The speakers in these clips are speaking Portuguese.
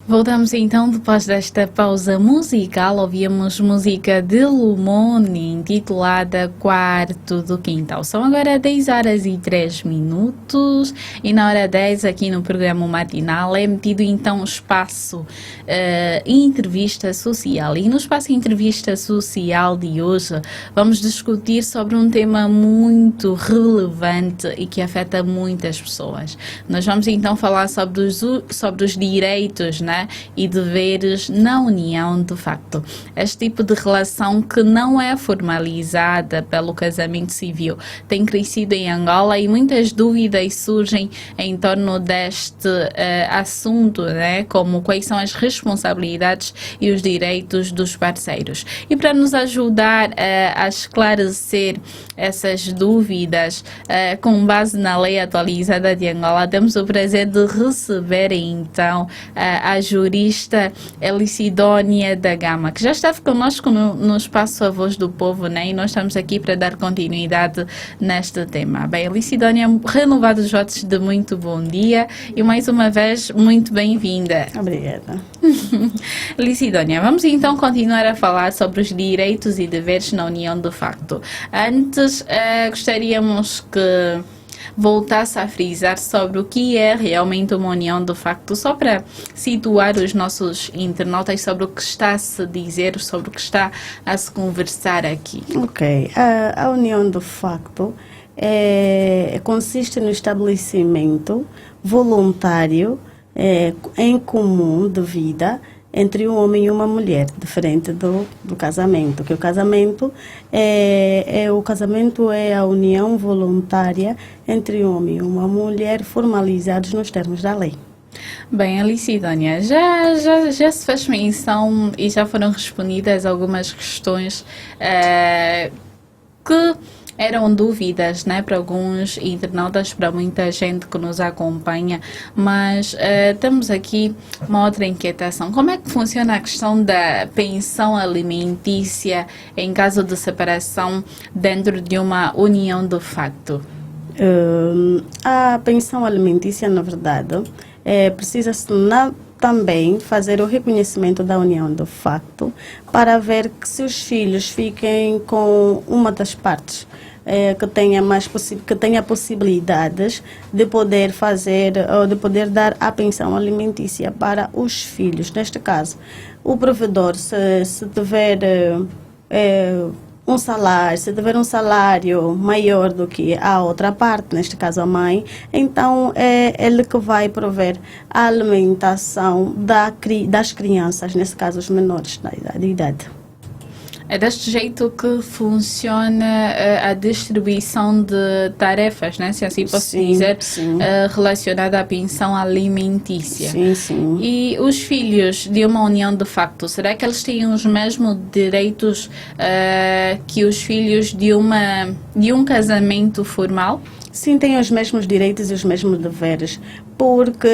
Voltamos então depois desta pausa musical. Ouvimos música de Lumone intitulada Quarto do Quintal. São agora 10 horas e 3 minutos e na hora 10 aqui no programa matinal é metido então espaço entrevista social. E no espaço entrevista social de hoje vamos discutir sobre um tema muito relevante e que afeta muitas pessoas. Nós vamos então falar sobre os direitos, né, e deveres na união de facto. Este tipo de relação que não é formalizada pelo casamento civil tem crescido em Angola e muitas dúvidas surgem em torno deste assunto, né, como quais são as responsabilidades e os direitos dos parceiros. E para nos ajudar a esclarecer essas dúvidas com base na lei atualizada de Angola, temos o prazer de receber então a jurista Elisidónia da Gama, que já esteve conosco no espaço A Voz do Povo, né? E nós estamos aqui para dar continuidade neste tema. Bem, Elisidónia, renovados votos de muito bom dia e mais uma vez muito bem-vinda. Obrigada. Elisidónia, vamos então continuar a falar sobre os direitos e deveres na união de facto. Antes, gostaríamos que voltasse a frisar sobre o que é realmente uma união de facto, só para situar os nossos internautas sobre o que está a se dizer, sobre o que está a se conversar aqui. Ok. A união de facto consiste no estabelecimento voluntário em comum de vida entre um homem e uma mulher, diferente do casamento, que o casamento é a união voluntária entre um homem e uma mulher formalizados nos termos da lei. Bem, Elisidónia, já se fez menção e já foram respondidas algumas questões que eram dúvidas, né, para alguns internautas, para muita gente que nos acompanha, mas temos aqui uma outra inquietação. Como é que funciona a questão da pensão alimentícia em caso de separação dentro de uma união de facto? A pensão alimentícia, na verdade, precisa-se também fazer o reconhecimento da união de facto para ver que se os filhos fiquem com uma das partes que tenha possibilidades de poder fazer ou de poder dar a pensão alimentícia para os filhos. Neste caso, o provedor, se tiver se tiver um salário maior do que a outra parte, neste caso a mãe, então é ele que vai prover a alimentação das crianças, nesse caso os menores de idade. É deste jeito que funciona a distribuição de tarefas, né? Se assim posso dizer, relacionada à pensão alimentícia. Sim, sim. E os filhos de uma união de facto, será que eles têm os mesmos direitos que os filhos de um casamento formal? Sim, têm os mesmos direitos e os mesmos deveres, porque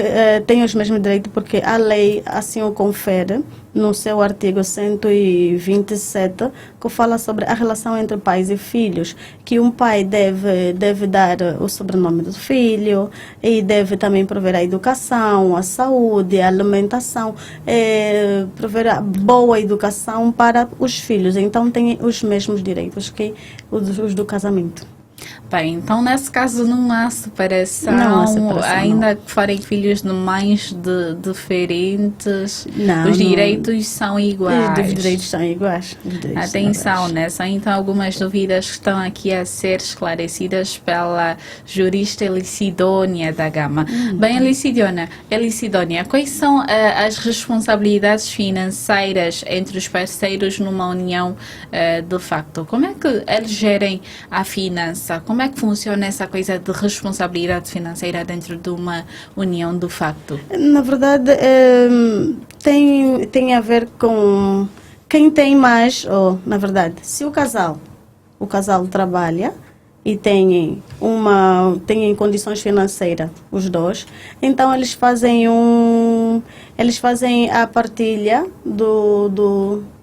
têm os mesmos direitos porque a lei assim o confere no seu artigo 127, que fala sobre a relação entre pais e filhos, que um pai deve dar o sobrenome do filho e deve também prover a educação, a saúde, a alimentação, prover a boa educação para os filhos. Então, tem os mesmos direitos que os do casamento. Bem, então nesse caso não há separação, ainda que forem filhos de mães diferentes, os direitos são iguais. Os direitos são iguais. Atenção, né? São então algumas dúvidas que estão aqui a ser esclarecidas pela jurista Elisidónia da Gama. Bem, Elisidónia, quais são as responsabilidades financeiras entre os parceiros numa união de facto? Como é que eles gerem a finança? Como é que funciona essa coisa de responsabilidade financeira dentro de uma união de facto? Na verdade, tem a ver com quem tem mais, ou na verdade, se o casal trabalha e tem condições financeiras, os dois, então eles fazem a partilha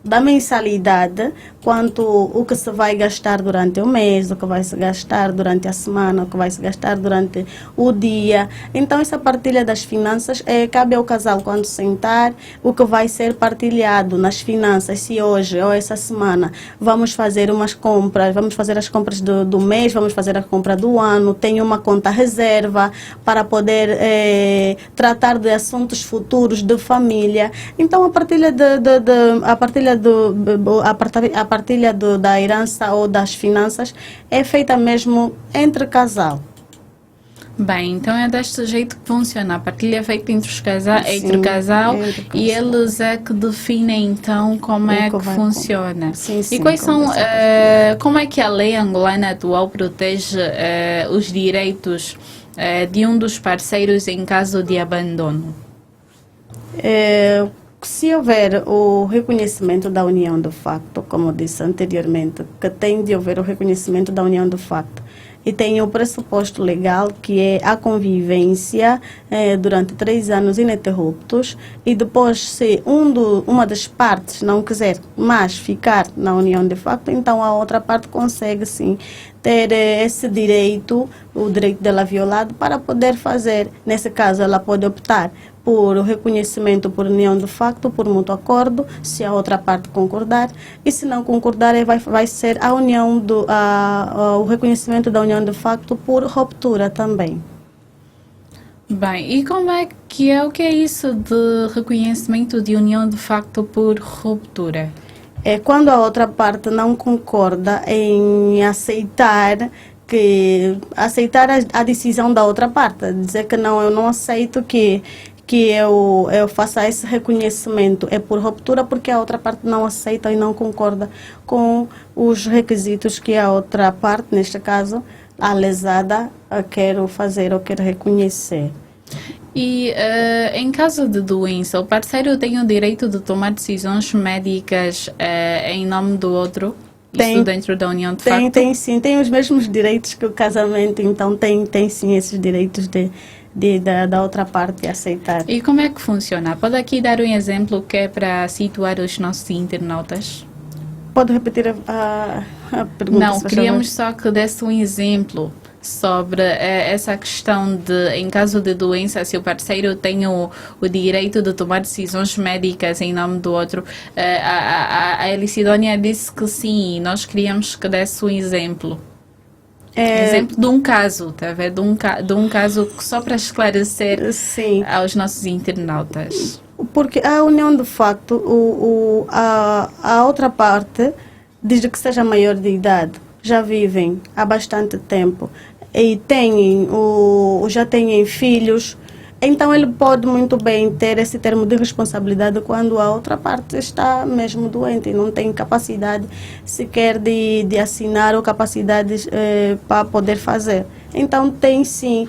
da mensalidade, quanto o que se vai gastar durante o mês, o que vai se gastar durante a semana, o que vai se gastar durante o dia. Então, essa partilha das finanças cabe ao casal quando sentar, o que vai ser partilhado nas finanças, se hoje ou essa semana vamos fazer umas compras, vamos fazer as compras do mês, vamos fazer a compra do ano, tem uma conta reserva para poder tratar de assuntos futuros de família. Então, a partilha da herança ou das finanças é feita mesmo entre casal. Bem, então é deste jeito que funciona. A partilha é feita entre Sim, casal entre e eles é que definem então como é que funciona. Sim, e quais são, como é que a lei angolana atual protege os direitos de um dos parceiros em caso de abandono? Se houver o reconhecimento da união de facto, como disse anteriormente, que tem de haver o reconhecimento da união de facto, e tem o pressuposto legal, que é a convivência durante 3 anos ininterruptos, e depois, se uma das partes não quiser mais ficar na união de facto, então a outra parte consegue sim ter esse direito, o direito dela violado, para poder fazer. Nesse caso, ela pode optar por o reconhecimento por união de facto, por mútuo acordo, se a outra parte concordar, e se não concordar, vai ser a união o reconhecimento da união de facto por ruptura também. Bem, e como é que o que é isso de reconhecimento de união de facto por ruptura? É quando a outra parte não concorda em aceitar a decisão da outra parte, dizer que não, eu não aceito que eu faça esse reconhecimento, é por ruptura, porque a outra parte não aceita e não concorda com os requisitos que a outra parte, neste caso, a lesada, quer fazer ou quer reconhecer. E em caso de doença, o parceiro tem o direito de tomar decisões médicas em nome do outro? Isso dentro da união de facto? Tem sim, tem os mesmos direitos que o casamento, então tem sim esses direitos da outra parte aceitar. E como é que funciona? Pode aqui dar um exemplo que é para situar os nossos internautas? Pode repetir a pergunta? Não, queríamos só que desse um exemplo sobre essa questão de, em caso de doença, se o parceiro tem o direito de tomar decisões médicas em nome do outro. A Elisidônia disse que sim, nós queríamos que desse um exemplo. Exemplo de um caso, tá vendo? De um caso só para esclarecer aos nossos internautas. Porque a união de facto, a outra parte, desde que seja maior de idade, já vivem há bastante tempo e já têm filhos, então ele pode muito bem ter esse termo de responsabilidade quando a outra parte está mesmo doente e não tem capacidade sequer de assinar ou capacidades para poder fazer. Então tem sim.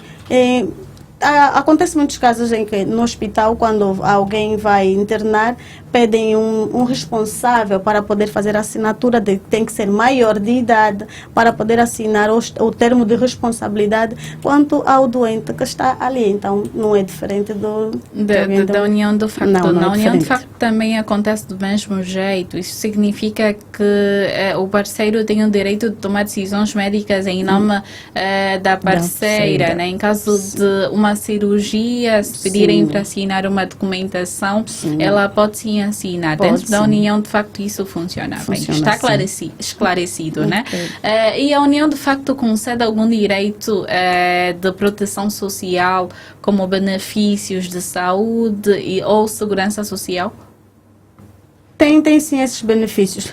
Acontece muitos casos em que no hospital, quando alguém vai internar, pedem um responsável para poder fazer a assinatura, tem que ser maior de idade para poder assinar o termo de responsabilidade quanto ao doente que está ali. Então, não é diferente da união de facto. Não Na é união de diferente. facto também acontece do mesmo jeito. Isso significa que o parceiro tem o direito de tomar decisões médicas em nome da parceira, né? Em caso de uma cirurgia, se pedirem para assinar uma documentação, ela pode sim assinar. Dentro da união, de facto, isso funciona bem. Está esclarecido, né? E a união, de facto, concede algum direito de proteção social, como benefícios de saúde ou segurança social? Tem sim esses benefícios.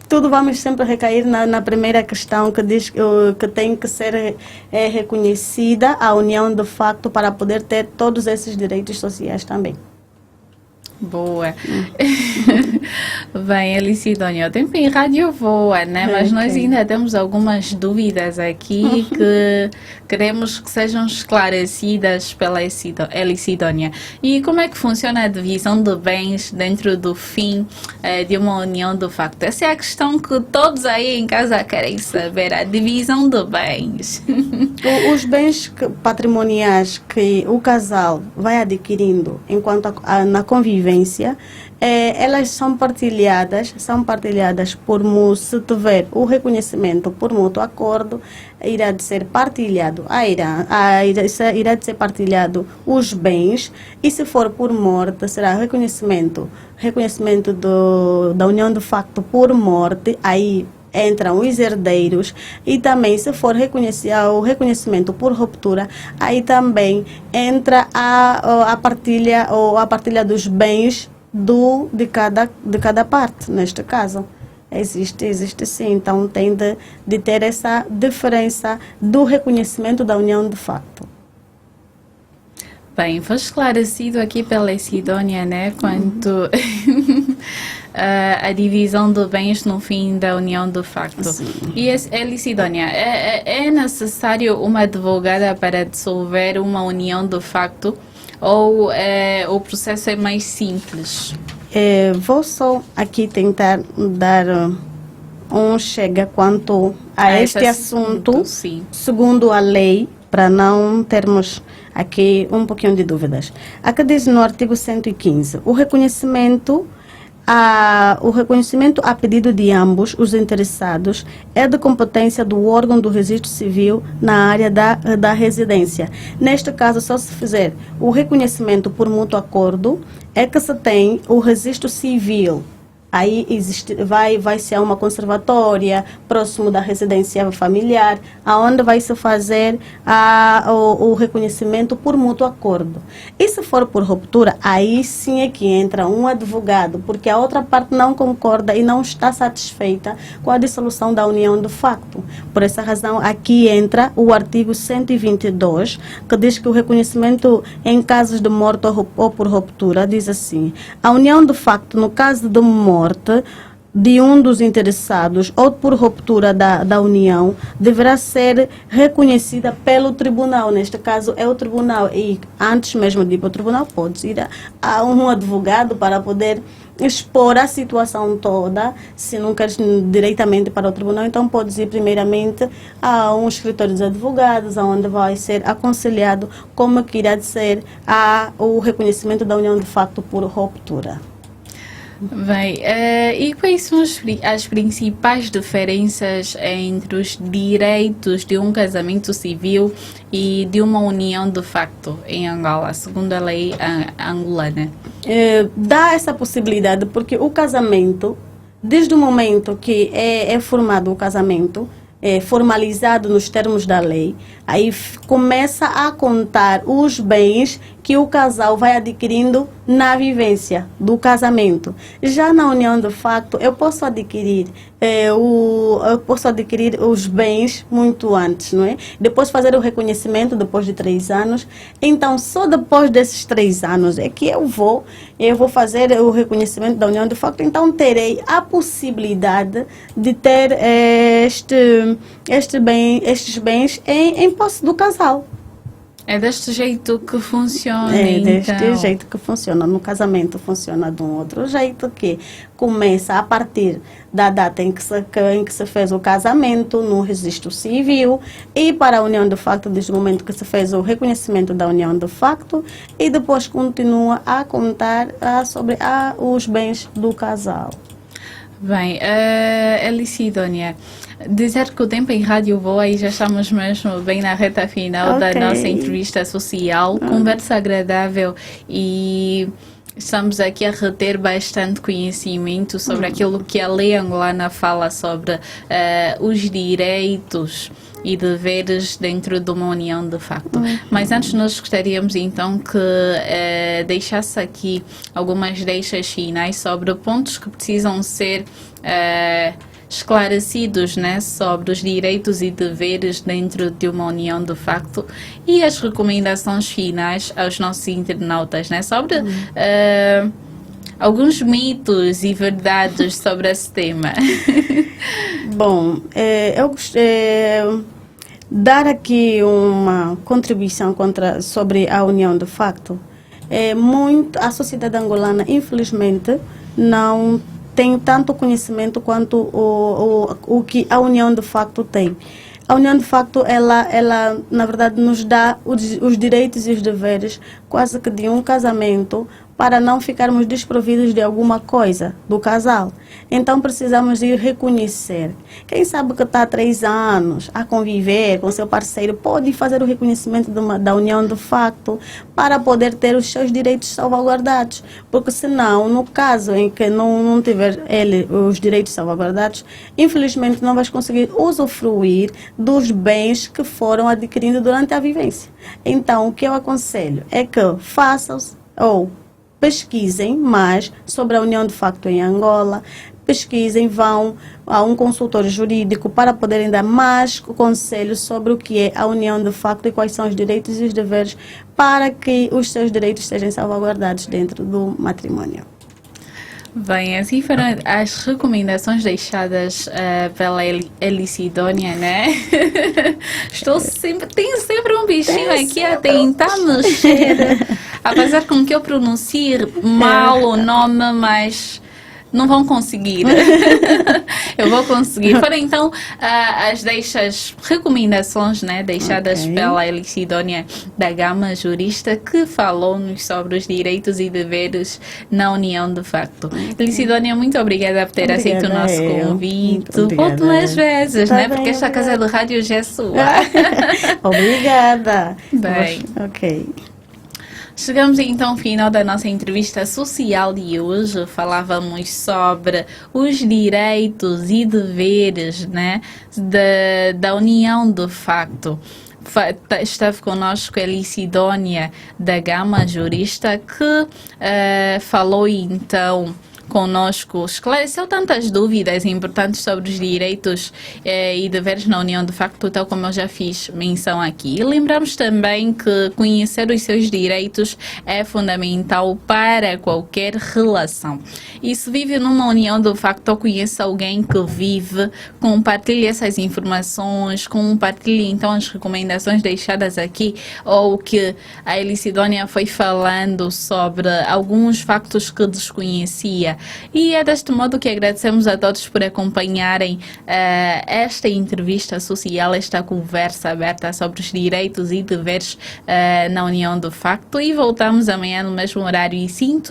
Tudo vamos sempre recair na primeira questão, que diz que tem que ser reconhecida a união de facto para poder ter todos esses direitos sociais também. Boa. Bem, Elisidônia, o tempo em rádio voa, né? Mas nós ainda temos algumas dúvidas aqui que queremos que sejam esclarecidas pela Elisidônia. E como é que funciona a divisão de bens dentro do fim de uma união de facto? Essa é a questão que todos aí em casa querem saber, a divisão de bens. Os bens patrimoniais que o casal vai adquirindo enquanto na convivência vivência, elas são partilhadas por se tiver o reconhecimento por mútuo acordo, irá de ser partilhado irá de ser partilhado os bens, e se for por morte será reconhecimento da união de facto por morte, aí entram os herdeiros, e também se for o reconhecimento por ruptura, aí também entra a partilha dos bens de cada parte, neste caso. Existe sim, então tem de ter essa diferença do reconhecimento da união de facto. Bem, foi esclarecido aqui pela Sidónia, né, quanto a divisão de bens no fim da união de facto. Sim. E Sidónia, é necessário uma advogada para dissolver uma união de facto, ou o processo é mais simples? Vou só aqui tentar dar chega quanto a este assunto, sim, segundo a lei, para não termos aqui um pouquinho de dúvidas. Aqui diz no artigo 115, o reconhecimento a pedido de ambos os interessados é de competência do órgão do registro civil na área da residência. Neste caso, só se fizer o reconhecimento por mútuo acordo, é que se tem o registro civil. Aí vai ser uma conservatória próximo da residência familiar, aonde vai se fazer o reconhecimento por mútuo acordo. E se for por ruptura, aí sim é que entra um advogado, porque a outra parte não concorda e não está satisfeita com a dissolução da união de facto. Por essa razão, aqui entra o artigo 122, que diz que o reconhecimento em casos de morte ou por ruptura, diz assim: a união de facto, no caso de morte de um dos interessados ou por ruptura da união, deverá ser reconhecida pelo tribunal. Neste caso é o tribunal, e antes mesmo de ir para o tribunal pode ir a um advogado para poder expor a situação toda. Se não queres diretamente para o tribunal, então podes ir primeiramente a um escritório de advogados, onde vai ser aconselhado como que irá ser o reconhecimento da união de facto por ruptura. Bem, e quais são as principais diferenças entre os direitos de um casamento civil e de uma união de facto em Angola, segundo a lei angolana? Dá essa possibilidade porque o casamento, desde o momento que é formado o casamento, formalizado nos termos da lei, aí começa a contar os bens que o casal vai adquirindo na vivência do casamento. Já na união de facto, eu posso adquirir os bens muito antes, não é? Depois fazer o reconhecimento depois de 3 anos. Então, só depois desses 3 anos é que eu vou fazer o reconhecimento da união de facto. Então, terei a possibilidade de ter estes bens em posse do casal. É deste jeito que funciona, deste jeito que funciona. No casamento funciona de um outro jeito, que começa a partir da data em que se fez o casamento no registro civil, e para a união de facto desde o momento que se fez o reconhecimento da união de facto, e depois continua a contar sobre os bens do casal. Bem, Sidónia, dizer que o tempo em rádio voa e já estamos mesmo bem na reta final da nossa entrevista social, conversa agradável, e estamos aqui a reter bastante conhecimento sobre aquilo que a lei angolana fala sobre os direitos e deveres dentro de uma união de facto. Mas antes nós gostaríamos então que deixasse aqui algumas deixas finais sobre pontos que precisam ser esclarecidos, né, sobre os direitos e deveres dentro de uma união de facto, e as recomendações finais aos nossos internautas, né, sobre alguns mitos e verdades sobre esse tema. Bom, eu gostaria dar aqui uma contribuição sobre a união de facto. A sociedade angolana, infelizmente, não tem tanto conhecimento quanto o que a união de facto tem. A união de facto, ela na verdade nos dá os direitos e os deveres quase que de um casamento para não ficarmos desprovidos de alguma coisa do casal. Então precisamos ir reconhecer. Quem sabe que está há 3 anos a conviver com seu parceiro pode fazer o reconhecimento da união de facto para poder ter os seus direitos salvaguardados. Porque senão, no caso em que não tiver ele os direitos salvaguardados, infelizmente não vai conseguir usufruir dos bens que foram adquiridos durante a vivência. Então, o que eu aconselho é que façam ou pesquisem mais sobre a união de facto em Angola, pesquisem, vão a um consultor jurídico para poderem dar mais conselhos sobre o que é a união de facto e quais são os direitos e os deveres para que os seus direitos sejam salvaguardados dentro do matrimônio. Bem, assim foram as recomendações deixadas pela Elisidônia, né? Tenho sempre um bichinho aqui a tentar mexer, apesar com que eu pronuncie mal o nome, mas não vão conseguir. Eu vou conseguir. Foram então as recomendações, né, deixadas pela Elisidônia da Gama, jurista, que falou-nos sobre os direitos e deveres na união de facto. Elisidônia, muito obrigada por ter aceito o nosso convite. Volte mais vezes, né? Porque esta casa do rádio já é sua. Obrigada. Bem. Ok. Chegamos então ao final da nossa entrevista social de hoje. Falávamos sobre os direitos e deveres, né, da união de facto. Esteve connosco a Elisidônia da Gama, jurista, que falou então conosco, esclareceu tantas dúvidas importantes sobre os direitos e deveres na união de facto, tal como eu já fiz menção aqui. E lembramos também que conhecer os seus direitos é fundamental para qualquer relação. E se vive numa união de facto ou conhece alguém que vive, compartilhe essas informações, compartilhe então as recomendações deixadas aqui ou que a Elisidônia foi falando sobre alguns factos que desconhecia. E é deste modo que agradecemos a todos por acompanharem esta entrevista social, esta conversa aberta sobre os direitos e deveres na união de facto, e voltamos amanhã no mesmo horário e sinto